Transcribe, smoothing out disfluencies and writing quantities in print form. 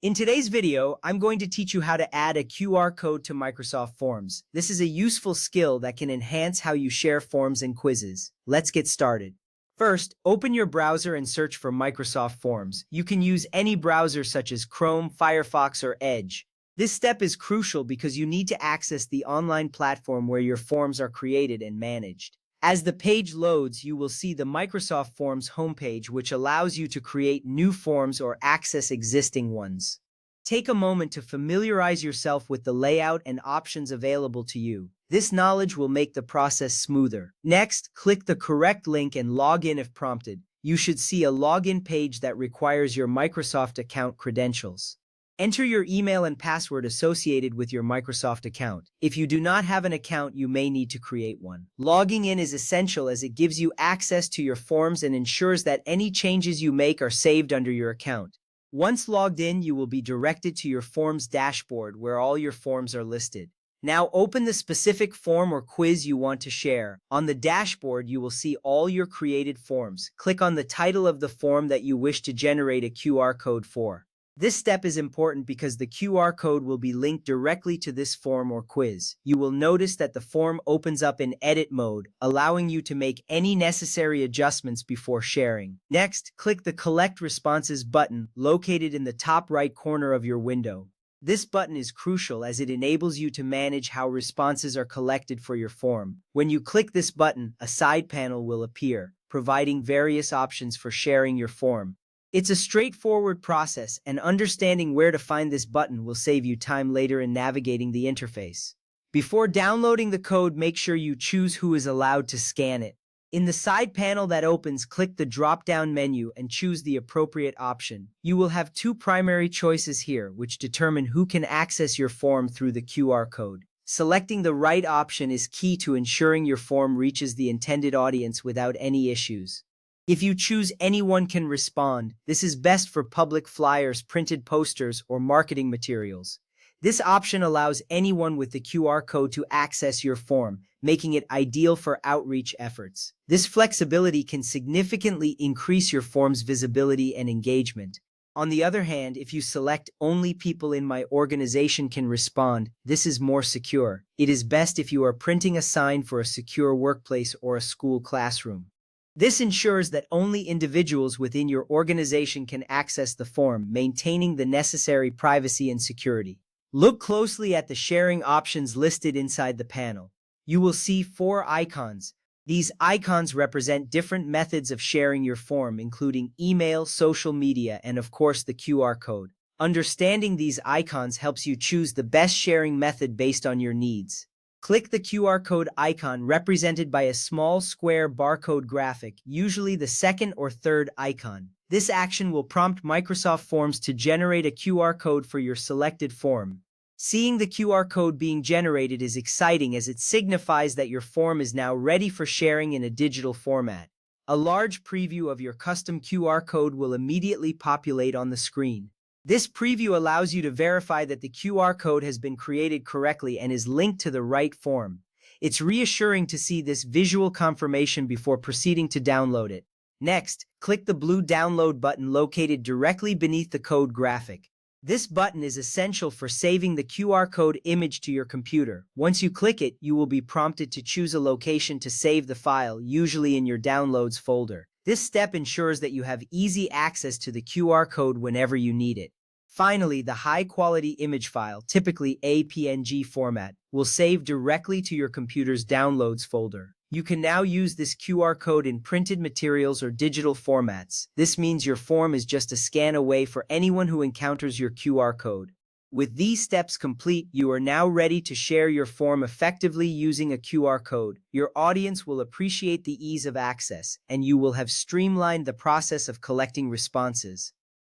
In today's video, I'm going to teach you how to add a QR code to Microsoft Forms. This is a useful skill that can enhance how you share forms and quizzes. Let's get started. First, open your browser and search for Microsoft Forms. You can use any browser such as Chrome, Firefox, or Edge. This step is crucial because you need to access the online platform where your forms are created and managed. As the page loads, you will see the Microsoft Forms homepage, which allows you to create new forms or access existing ones. Take a moment to familiarize yourself with the layout and options available to you. This knowledge will make the process smoother. Next, click the correct link and log in if prompted. You should see a login page that requires your Microsoft account credentials. Enter your email and password associated with your Microsoft account. If you do not have an account, you may need to create one. Logging in is essential as it gives you access to your forms and ensures that any changes you make are saved under your account. Once logged in, you will be directed to your Forms dashboard where all your forms are listed. Now open the specific form or quiz you want to share. On the dashboard, you will see all your created forms. Click on the title of the form that you wish to generate a QR code for. This step is important because the QR code will be linked directly to this form or quiz. You will notice that the form opens up in edit mode, allowing you to make any necessary adjustments before sharing. Next, click the Collect Responses button located in the top right corner of your window. This button is crucial as it enables you to manage how responses are collected for your form. When you click this button, a side panel will appear, providing various options for sharing your form. It's a straightforward process, and understanding where to find this button will save you time later in navigating the interface. Before downloading the code, make sure you choose who is allowed to scan it. In the side panel that opens, click the drop-down menu and choose the appropriate option. You will have two primary choices here, which determine who can access your form through the QR code. Selecting the right option is key to ensuring your form reaches the intended audience without any issues. If you choose Anyone Can Respond, this is best for public flyers, printed posters, or marketing materials. This option allows anyone with the QR code to access your form, making it ideal for outreach efforts. This flexibility can significantly increase your form's visibility and engagement. On the other hand, if you select Only People in my organization can respond, this is more secure. It is best if you are printing a sign for a secure workplace or a school classroom. This ensures that only individuals within your organization can access the form, maintaining the necessary privacy and security. Look closely at the sharing options listed inside the panel. You will see 4 icons. These icons represent different methods of sharing your form, including email, social media, and of course the QR code. Understanding these icons helps you choose the best sharing method based on your needs. Click the QR code icon represented by a small square barcode graphic, usually the second or third icon. This action will prompt Microsoft Forms to generate a QR code for your selected form. Seeing the QR code being generated is exciting as it signifies that your form is now ready for sharing in a digital format. A large preview of your custom QR code will immediately populate on the screen. This preview allows you to verify that the QR code has been created correctly and is linked to the right form. It's reassuring to see this visual confirmation before proceeding to download it. Next, click the blue download button located directly beneath the code graphic. This button is essential for saving the QR code image to your computer. Once you click it, you will be prompted to choose a location to save the file, usually in your Downloads folder. This step ensures that you have easy access to the QR code whenever you need it. Finally, the high-quality image file, typically a PNG format, will save directly to your computer's Downloads folder. You can now use this QR code in printed materials or digital formats. This means your form is just a scan away for anyone who encounters your QR code. With these steps complete, you are now ready to share your form effectively using a QR code. Your audience will appreciate the ease of access, and you will have streamlined the process of collecting responses.